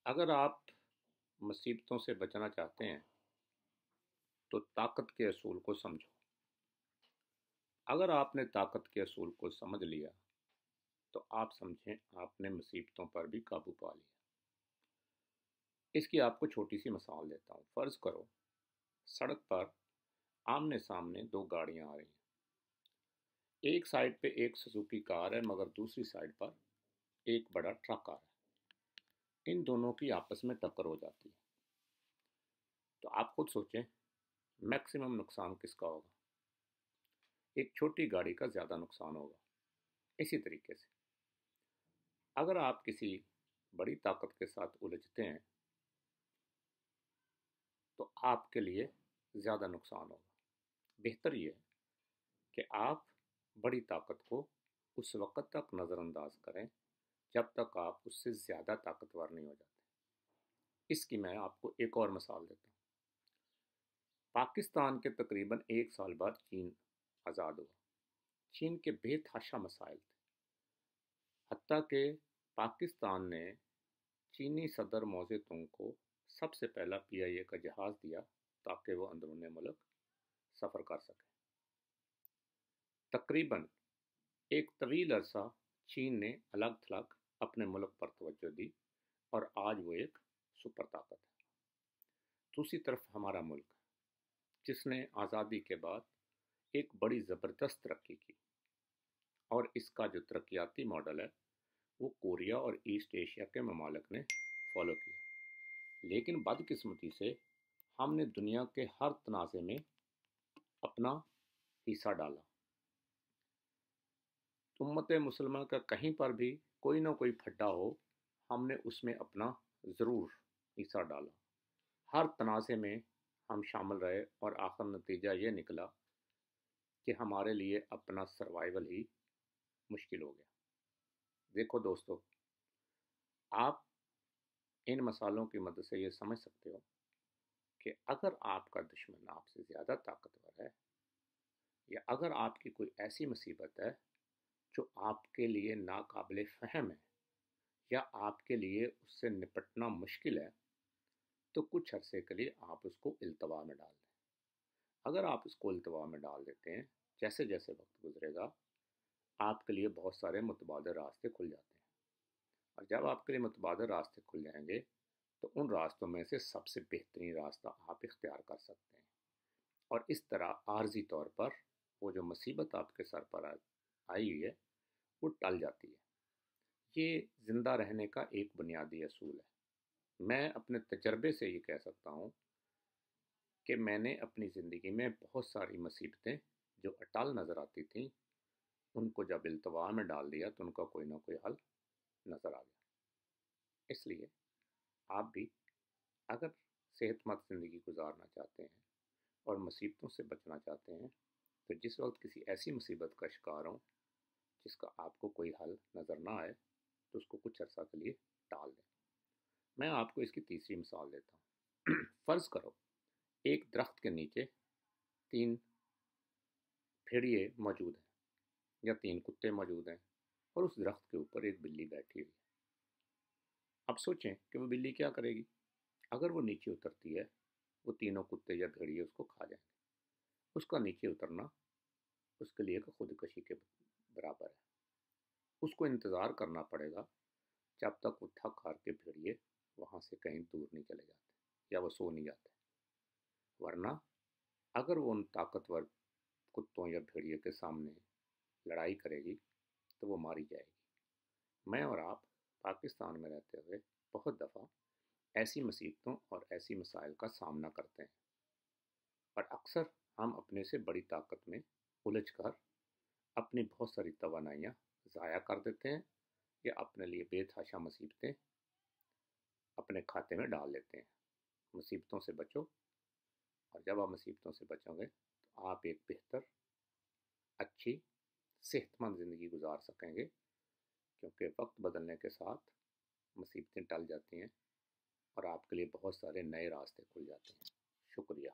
اگر آپ مصیبتوں سے بچنا چاہتے ہیں تو طاقت کے اصول کو سمجھو۔ اگر آپ نے طاقت کے اصول کو سمجھ لیا تو آپ سمجھیں آپ نے مصیبتوں پر بھی قابو پا لیا۔ اس کی آپ کو چھوٹی سی مثال دیتا ہوں۔ فرض کرو سڑک پر آمنے سامنے دو گاڑیاں آ رہی ہیں۔ ایک سائڈ پہ ایک سزوکی کار ہے مگر دوسری سائڈ پر ایک بڑا ٹرک آ رہا ہے۔ ان دونوں کی آپس میں ٹکر ہو جاتی ہے تو آپ خود سوچیں میکسیمم نقصان کس کا ہوگا؟ ایک چھوٹی گاڑی کا زیادہ نقصان ہوگا۔ اسی طریقے سے اگر آپ کسی بڑی طاقت کے ساتھ الجھتے ہیں تو آپ کے لیے زیادہ نقصان ہوگا۔ بہتر یہ ہے کہ آپ بڑی طاقت کو اس وقت تک نظر انداز کریں جب تک آپ اس سے زیادہ طاقتور نہیں ہو جاتے۔ اس کی میں آپ کو ایک اور مثال دیتا ہوں۔ پاکستان کے تقریباً 1 سال بعد چین آزاد ہوا۔ چین کے بے تحاشا مسائل تھے، حتیٰ کہ پاکستان نے چینی صدر ماؤ زے تونگ کو سب سے پہلا PIA کا جہاز دیا تاکہ وہ اندرون ملک سفر کر سکے۔ تقریباً ایک طویل عرصہ چین نے الگ تھلگ اپنے ملک پر توجہ دی اور آج وہ ایک سپر طاقت ہے۔ دوسری طرف ہمارا ملک جس نے آزادی کے بعد ایک بڑی زبردست ترقی کی، اور اس کا جو ترقیاتی ماڈل ہے وہ کوریا اور ایسٹ ایشیا کے ممالک نے فالو کیا، لیکن بدقسمتی سے ہم نے دنیا کے ہر تنازع میں اپنا حصہ ڈالا۔ امت مسلمہ کا کہیں پر بھی کوئی نہ کوئی پھڈا ہو، ہم نے اس میں اپنا ضرور حصہ ڈالا۔ ہر تنازع میں ہم شامل رہے اور آخر نتیجہ یہ نکلا کہ ہمارے لیے اپنا سروائیول ہی مشکل ہو گیا۔ دیکھو دوستو، آپ ان مثالوں کی مدد سے یہ سمجھ سکتے ہو کہ اگر آپ کا دشمن آپ سے زیادہ طاقتور ہے، یا اگر آپ کی کوئی ایسی مصیبت ہے جو آپ کے لیے ناقابل فہم ہے یا آپ کے لیے اس سے نپٹنا مشکل ہے، تو کچھ عرصے کے لیے آپ اس کو التوا میں ڈال دیں۔ اگر آپ اس کو التوا میں ڈال دیتے ہیں، جیسے جیسے وقت گزرے گا آپ کے لیے بہت سارے متبادل راستے کھل جاتے ہیں، اور جب آپ کے لیے متبادل راستے کھل جائیں گے تو ان راستوں میں سے سب سے بہترین راستہ آپ اختیار کر سکتے ہیں، اور اس طرح عارضی طور پر وہ جو مصیبت آپ کے سر پر آئی ہوئی ہے وہ ٹل جاتی ہے۔ یہ زندہ رہنے کا ایک بنیادی اصول ہے۔ میں اپنے تجربے سے یہ کہہ سکتا ہوں کہ میں نے اپنی زندگی میں بہت ساری مصیبتیں جو اٹل نظر آتی تھیں، ان کو جب التوا میں ڈال دیا تو ان کا کوئی نہ کوئی حل نظر آ گیا۔ اس لیے آپ بھی اگر صحت مند زندگی گزارنا چاہتے ہیں اور مصیبتوں سے بچنا چاہتے ہیں تو جس وقت کسی ایسی مصیبت کا شکار ہوں جس کا آپ کو کوئی حل نظر نہ آئے تو اس کو کچھ عرصہ کے لیے ٹال دیں۔ میں آپ کو اس کی تیسری مثال دیتا ہوں۔ فرض کرو ایک درخت کے نیچے 3 بھیڑیے موجود ہیں یا 3 کتے موجود ہیں، اور اس درخت کے اوپر ایک بلی بیٹھی ہوئی ہے۔ اب سوچیں کہ وہ بلی کیا کرے گی؟ اگر وہ نیچے اترتی ہے وہ تینوں کتے یا بھیڑیے اس کو کھا جائیں گے۔ اس کا نیچے اترنا اس کے لیے خودکشی کے برابر ہے۔ اس کو انتظار کرنا پڑے گا جب تک وہ تھک ہار کے بھیڑیے وہاں سے کہیں دور نہیں چلے جاتے یا وہ سو نہیں جاتے، ورنہ اگر وہ ان طاقتور کتوں یا بھیڑیے کے سامنے لڑائی کرے گی تو وہ ماری جائے گی۔ میں اور آپ پاکستان میں رہتے ہوئے بہت دفعہ ایسی مصیبتوں اور ایسی مسائل کا سامنا کرتے ہیں، اور اکثر ہم اپنے سے بڑی طاقت میں الجھ کر اپنی بہت ساری توانائیاں ضائع کر دیتے ہیں یا اپنے لیے بے تحاشا مصیبتیں اپنے کھاتے میں ڈال لیتے ہیں۔ مصیبتوں سے بچو، اور جب آپ مصیبتوں سے بچو گے تو آپ ایک بہتر، اچھی، صحت مند زندگی گزار سکیں گے، کیونکہ وقت بدلنے کے ساتھ مصیبتیں ٹل جاتی ہیں اور آپ کے لیے بہت سارے نئے راستے کھل جاتے ہیں۔ شکریہ۔